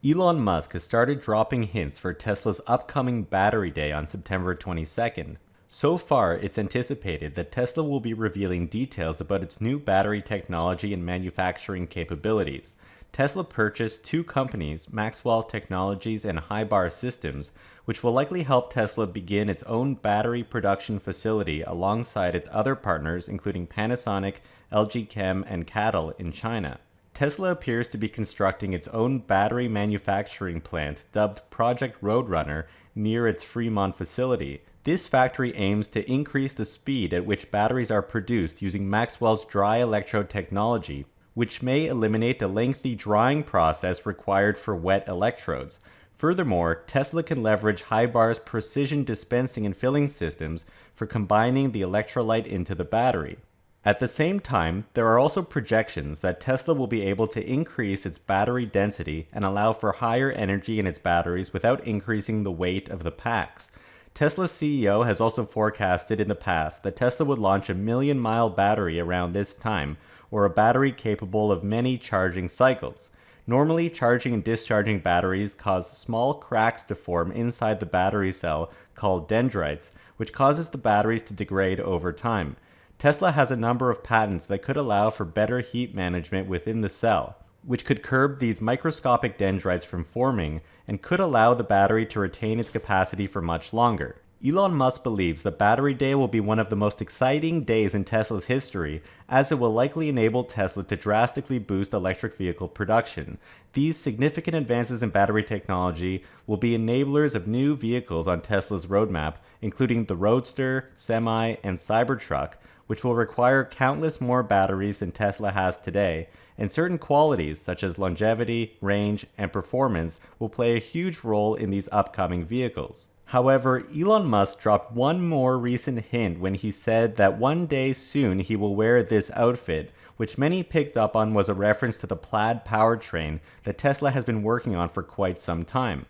Elon Musk has started dropping hints for Tesla's upcoming Battery Day on September 22nd. So far, it's anticipated that Tesla will be revealing details about its new battery technology and manufacturing capabilities. Tesla purchased two companies, Maxwell Technologies and Highbar Systems, which will likely help Tesla begin its own battery production facility alongside its other partners including Panasonic, LG Chem, and CATL in China. Tesla appears to be constructing its own battery manufacturing plant dubbed Project Roadrunner near its Fremont facility. This factory aims to increase the speed at which batteries are produced using Maxwell's dry electrode technology, which may eliminate the lengthy drying process required for wet electrodes. Furthermore, Tesla can leverage Highbar's precision dispensing and filling systems for combining the electrolyte into the battery. At the same time, there are also projections that Tesla will be able to increase its battery density and allow for higher energy in its batteries without increasing the weight of the packs. Tesla's CEO has also forecasted in the past that Tesla would launch a million-mile battery around this time, or a battery capable of many charging cycles. Normally, charging and discharging batteries cause small cracks to form inside the battery cell called dendrites, which causes the batteries to degrade over time. Tesla has a number of patents that could allow for better heat management within the cell, which could curb these microscopic dendrites from forming and could allow the battery to retain its capacity for much longer. Elon Musk believes that Battery Day will be one of the most exciting days in Tesla's history, as it will likely enable Tesla to drastically boost electric vehicle production. These significant advances in battery technology will be enablers of new vehicles on Tesla's roadmap, including the Roadster, Semi, and Cybertruck, which will require countless more batteries than Tesla has today, and certain qualities such as longevity, range, and performance will play a huge role in these upcoming vehicles. However, Elon Musk dropped one more recent hint when he said that one day soon he will wear this outfit, which many picked up on was a reference to the Plaid Powertrain that Tesla has been working on for quite some time.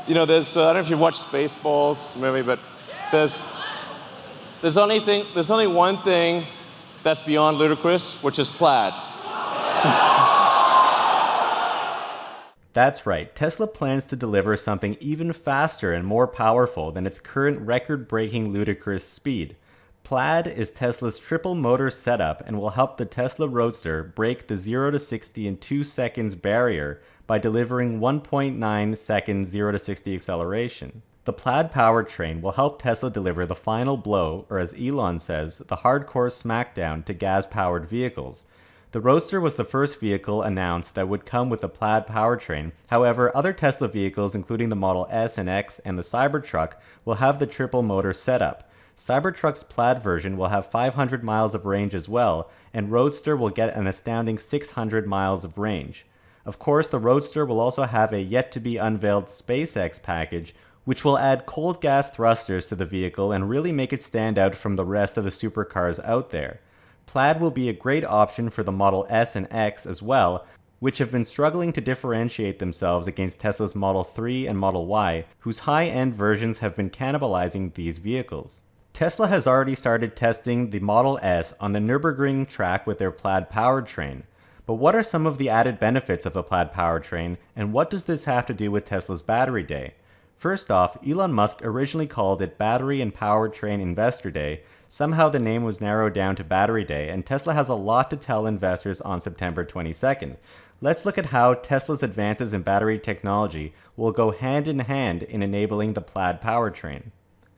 You know, I don't know if you've watched Spaceballs movie, but there's only one thing that's beyond ludicrous, which is plaid. That's right, Tesla plans to deliver something even faster and more powerful than its current record-breaking ludicrous speed. Plaid is Tesla's triple motor setup and will help the Tesla Roadster break the 0 to 60 in 2 seconds barrier by delivering 1.9 seconds 0 to 60 acceleration. The Plaid Powertrain will help Tesla deliver the final blow, or as Elon says, the hardcore smackdown to gas-powered vehicles. The Roadster was the first vehicle announced that would come with the Plaid Powertrain. However, other Tesla vehicles, including the Model S and X and the Cybertruck, will have the triple motor setup. Cybertruck's Plaid version will have 500 miles of range as well, and Roadster will get an astounding 600 miles of range. Of course, the Roadster will also have a yet-to-be-unveiled SpaceX package, which will add cold gas thrusters to the vehicle and really make it stand out from the rest of the supercars out there. Plaid will be a great option for the Model S and X as well, which have been struggling to differentiate themselves against Tesla's Model 3 and Model Y, whose high-end versions have been cannibalizing these vehicles. Tesla has already started testing the Model S on the Nürburgring track with their Plaid Powertrain. But what are some of the added benefits of the Plaid Powertrain, and what does this have to do with Tesla's Battery Day? First off, Elon Musk originally called it Battery and Powertrain Investor Day. Somehow the name was narrowed down to Battery Day, and Tesla has a lot to tell investors on September 22nd. Let's look at how Tesla's advances in battery technology will go hand in hand in enabling the Plaid Powertrain.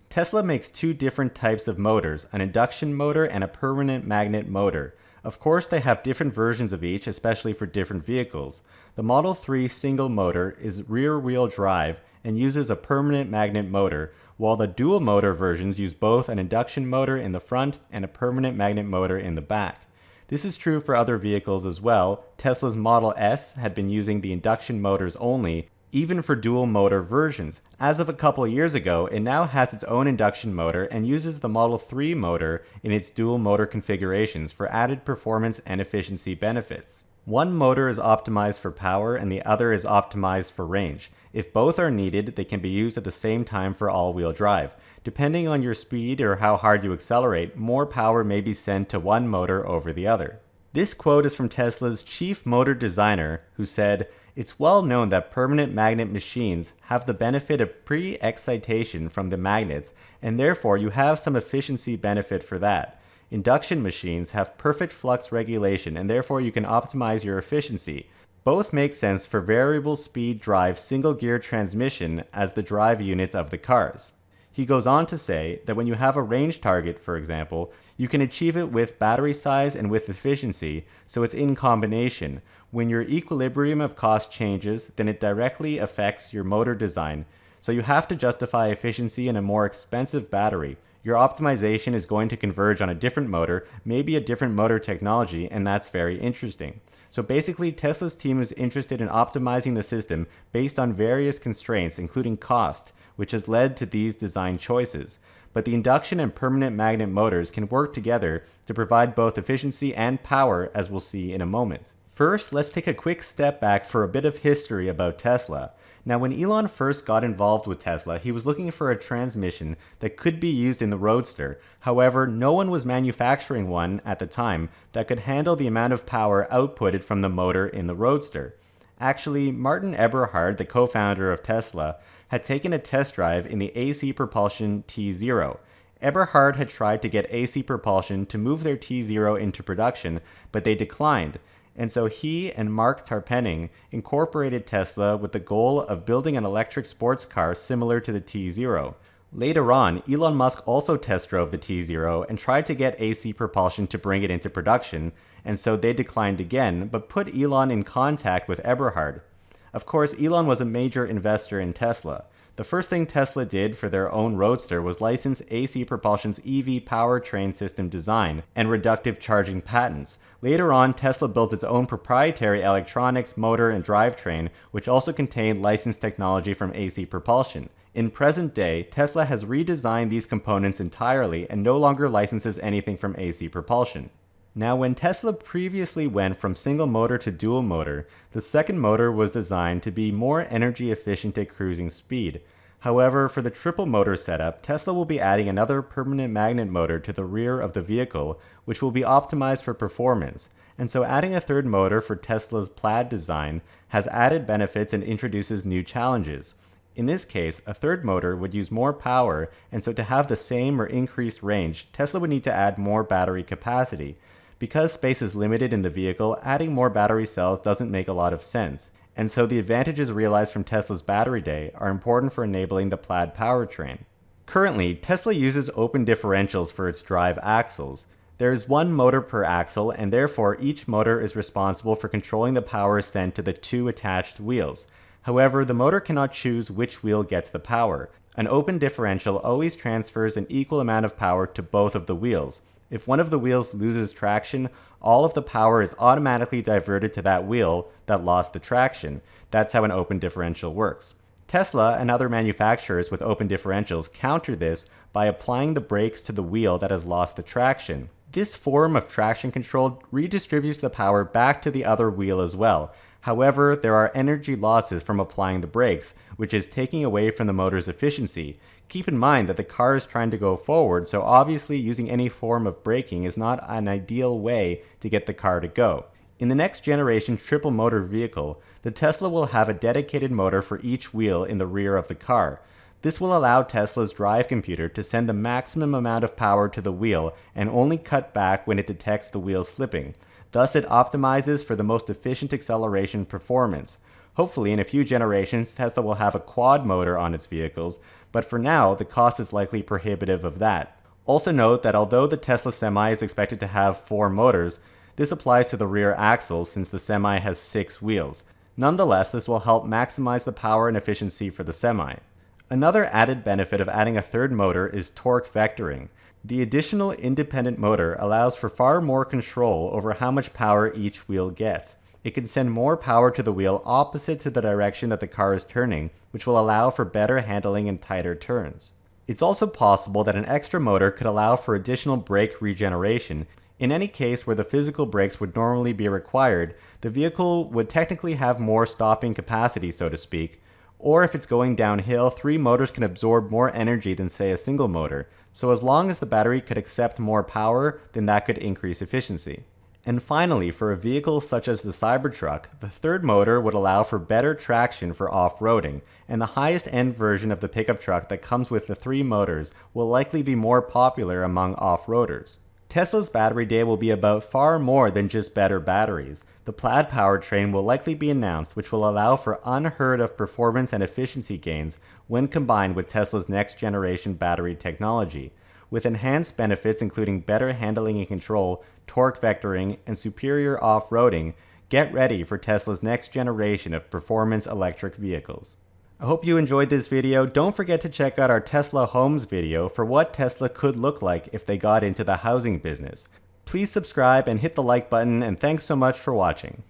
Tesla makes two different types of motors, an induction motor and a permanent magnet motor. Of course, they have different versions of each, especially for different vehicles. The Model 3 single motor is rear-wheel drive and uses a permanent magnet motor, while the dual motor versions use both an induction motor in the front and a permanent magnet motor in the back. This is true for other vehicles as well. Tesla's Model S had been using the induction motors only, even for dual motor versions. As of a couple of years ago, it now has its own induction motor and uses the Model 3 motor in its dual motor configurations for added performance and efficiency benefits. One motor is optimized for power and the other is optimized for range. If both are needed, they can be used at the same time for all-wheel drive. Depending on your speed or how hard you accelerate, more power may be sent to one motor over the other. This quote is from Tesla's chief motor designer, who said, "It's well known that permanent magnet machines have the benefit of pre-excitation from the magnets, and therefore you have some efficiency benefit for that. Induction machines have perfect flux regulation, and therefore you can optimize your efficiency. Both make sense for variable speed drive single gear transmission as the drive units of the cars." He goes on to say that when you have a range target, for example, you can achieve it with battery size and with efficiency, so it's in combination. When your equilibrium of cost changes, then it directly affects your motor design, so you have to justify efficiency in a more expensive battery. Your optimization is going to converge on a different motor, maybe a different motor technology, and that's very interesting. So basically, Tesla's team is interested in optimizing the system based on various constraints, including cost, which has led to these design choices. But the induction and permanent magnet motors can work together to provide both efficiency and power, as we'll see in a moment. First, let's take a quick step back for a bit of history about Tesla. Now, when Elon first got involved with Tesla, he was looking for a transmission that could be used in the Roadster. However, no one was manufacturing one at the time that could handle the amount of power outputted from the motor in the Roadster. Actually, Martin Eberhard, the co-founder of Tesla, had taken a test drive in the AC propulsion T0. Eberhard had tried to get AC propulsion to move their T0 into production, but they declined. And so he and Mark Tarpenning incorporated Tesla with the goal of building an electric sports car similar to the T0. Later on, Elon Musk also test drove the T0 and tried to get AC propulsion to bring it into production, and so they declined again, but put Elon in contact with Eberhard. Of course, Elon was a major investor in Tesla. The first thing Tesla did for their own Roadster was license AC Propulsion's EV powertrain system design and reductive charging patents. Later on, Tesla built its own proprietary electronics, motor, and drivetrain, which also contained licensed technology from AC Propulsion. In present day, Tesla has redesigned these components entirely and no longer licenses anything from AC Propulsion. Now, when Tesla previously went from single motor to dual motor, the second motor was designed to be more energy efficient at cruising speed. However, for the triple motor setup, Tesla will be adding another permanent magnet motor to the rear of the vehicle, which will be optimized for performance. And so adding a third motor for Tesla's Plaid design has added benefits and introduces new challenges. In this case, a third motor would use more power, and so to have the same or increased range, Tesla would need to add more battery capacity. Because space is limited in the vehicle, adding more battery cells doesn't make a lot of sense, and so the advantages realized from Tesla's battery day are important for enabling the Plaid Powertrain. Currently, Tesla uses open differentials for its drive axles. There is one motor per axle, and therefore each motor is responsible for controlling the power sent to the two attached wheels. However, the motor cannot choose which wheel gets the power. An open differential always transfers an equal amount of power to both of the wheels. If one of the wheels loses traction, all of the power is automatically diverted to that wheel that lost the traction. That's how an open differential works. Tesla and other manufacturers with open differentials counter this by applying the brakes to the wheel that has lost the traction. This form of traction control redistributes the power back to the other wheel as well. However, there are energy losses from applying the brakes, which is taking away from the motor's efficiency. Keep in mind that the car is trying to go forward, so obviously using any form of braking is not an ideal way to get the car to go. In the next generation triple motor vehicle, the Tesla will have a dedicated motor for each wheel in the rear of the car. This will allow Tesla's drive computer to send the maximum amount of power to the wheel and only cut back when it detects the wheel slipping. Thus, it optimizes for the most efficient acceleration performance. Hopefully, in a few generations, Tesla will have a quad motor on its vehicles, but for now, the cost is likely prohibitive of that. Also note that although the Tesla Semi is expected to have 4 motors, this applies to the rear axles since the Semi has 6 wheels. Nonetheless, this will help maximize the power and efficiency for the Semi. Another added benefit of adding a third motor is torque vectoring. The additional independent motor allows for far more control over how much power each wheel gets. It can send more power to the wheel opposite to the direction that the car is turning, which will allow for better handling in tighter turns. It's also possible that an extra motor could allow for additional brake regeneration. In any case where the physical brakes would normally be required, the vehicle would technically have more stopping capacity, so to speak. Or if it's going downhill, 3 motors can absorb more energy than, say, a single motor. So as long as the battery could accept more power, then that could increase efficiency. And finally, for a vehicle such as the Cybertruck, the third motor would allow for better traction for off-roading, and the highest end version of the pickup truck that comes with the 3 motors will likely be more popular among off-roaders. Tesla's battery day will be about far more than just better batteries. The Plaid Powertrain will likely be announced, which will allow for unheard of performance and efficiency gains when combined with Tesla's next generation battery technology. With enhanced benefits including better handling and control, torque vectoring, and superior off-roading, get ready for Tesla's next generation of performance electric vehicles. I hope you enjoyed this video. Don't forget to check out our Tesla Homes video for what Tesla could look like if they got into the housing business. Please subscribe and hit the like button, and thanks so much for watching.